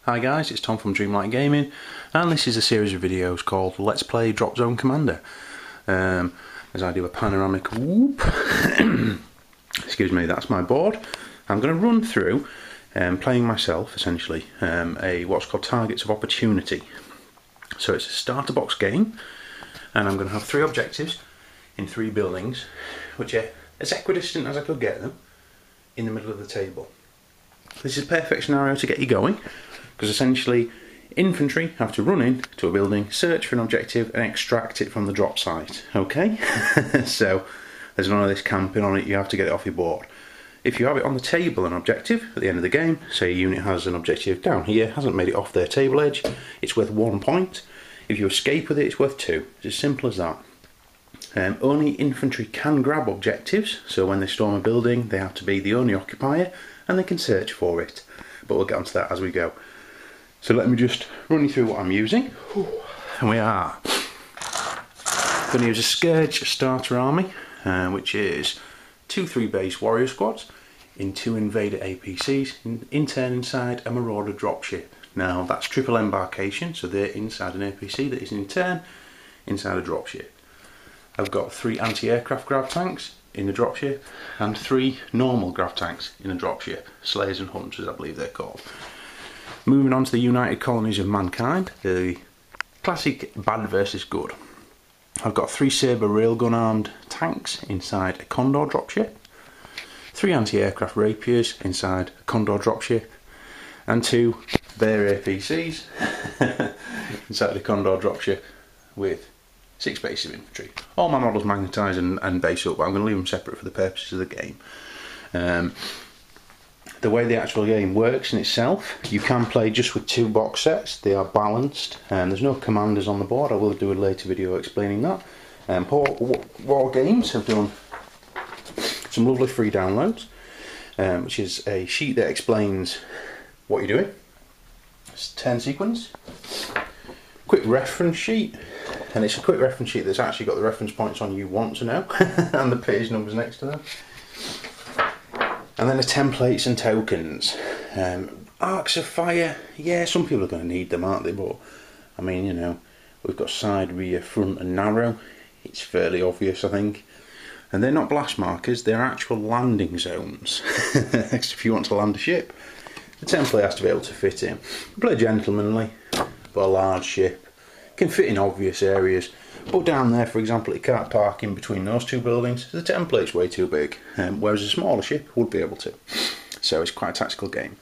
Hi guys, it's Tom from Dreamlight Gaming, and this is a series of videos called Let's Play Dropzone Commander. As I do a panoramic whoop, excuse me, that's my board. I'm going to run through, playing myself essentially, a what's called Targets of Opportunity. So it's a starter box game, and I'm going to have 3 objectives in 3 buildings, which are as equidistant as I could get them, in the middle of the table. This is a perfect scenario to get you going, because essentially infantry have to run in to a building, search for an objective and extract it from the drop site, okay? So there's none of this camping on it, you have to get it off your board. If you have it on the table, an objective, at the end of the game, say a unit has an objective down here, hasn't made it off their table edge, it's worth 1 point. If you escape with it, it's worth 2. It's as simple as that. Only infantry can grab objectives, so when they storm a building they have to be the only occupier and they can search for it. But we'll get onto that as we go. So let me just run you through what I'm using. And we are going to use a Scourge starter army, which is 2-3 base warrior squads in 2 invader APCs, in turn inside a marauder dropship. Now that's triple embarkation, so they're inside an APC that is in turn inside a dropship. I've got 3 anti-aircraft grav tanks in the dropship and 3 normal grav tanks in a dropship, slayers and hunters I believe they're called. Moving on to the United Colonies of Mankind, the classic bad versus good. I've got 3 Sabre railgun armed tanks inside a Condor dropship, 3 anti-aircraft rapiers inside a Condor dropship, and 2 Bear APCs inside the Condor dropship with 6 bases of infantry. All my models magnetised and base up, but I'm going to leave them separate for the purposes of the game. The way the actual game works in itself, you can play just with 2 box sets. They are balanced, and there's no commanders on the board. I will do a later video explaining that. War Games have done some lovely free downloads, which is a sheet that explains what you're doing. It's turn sequence, quick reference sheet, and it's a quick reference sheet that's actually got the reference points on you want to know and the page numbers next to them. And then the templates and tokens. Arcs of fire, yeah, some people are going to need them, aren't they? But I mean, you know, we've got side, rear, front and narrow. It's fairly obvious, I think. And they're not blast markers, they're actual landing zones. If you want to land a ship, the template has to be able to fit in. Play gentlemanly, but a large ship can fit in obvious areas, but down there, for example, it can't park in between those 2 buildings. The template's way too big, whereas a smaller ship would be able to. So it's quite a tactical game.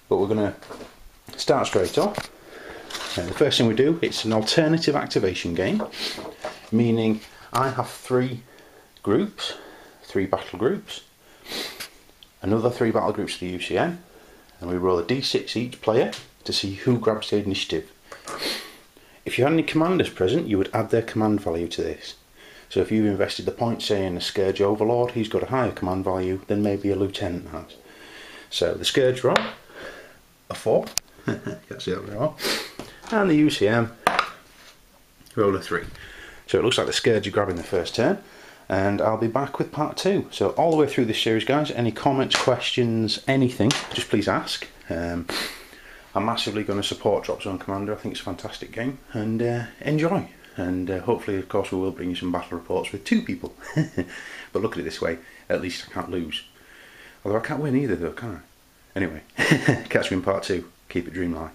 But we're going to start straight off. The first thing we do, it's an alternative activation game, meaning I have 3 groups, 3 battle groups, another 3 battle groups for the UCM, and we roll a d6 each player to see who grabs the initiative. If you had any commanders present, you would add their command value to this. So if you've invested the points, say, in a Scourge Overlord, he's got a higher command value than maybe a Lieutenant has. So the Scourge roll, a 4, can't see that very well, and the UCM roll a 3. So it looks like the Scourge are grabbing the first turn, and I'll be back with part 2. So all the way through this series, guys, any comments, questions, anything, just please ask. I'm massively going to support Dropzone Commander. I think it's a fantastic game, and enjoy. And hopefully, of course, we will bring you some battle reports with 2 people. But look at it this way, at least I can't lose. Although I can't win either though, can I? Anyway, catch me in part 2. Keep it dreamlike.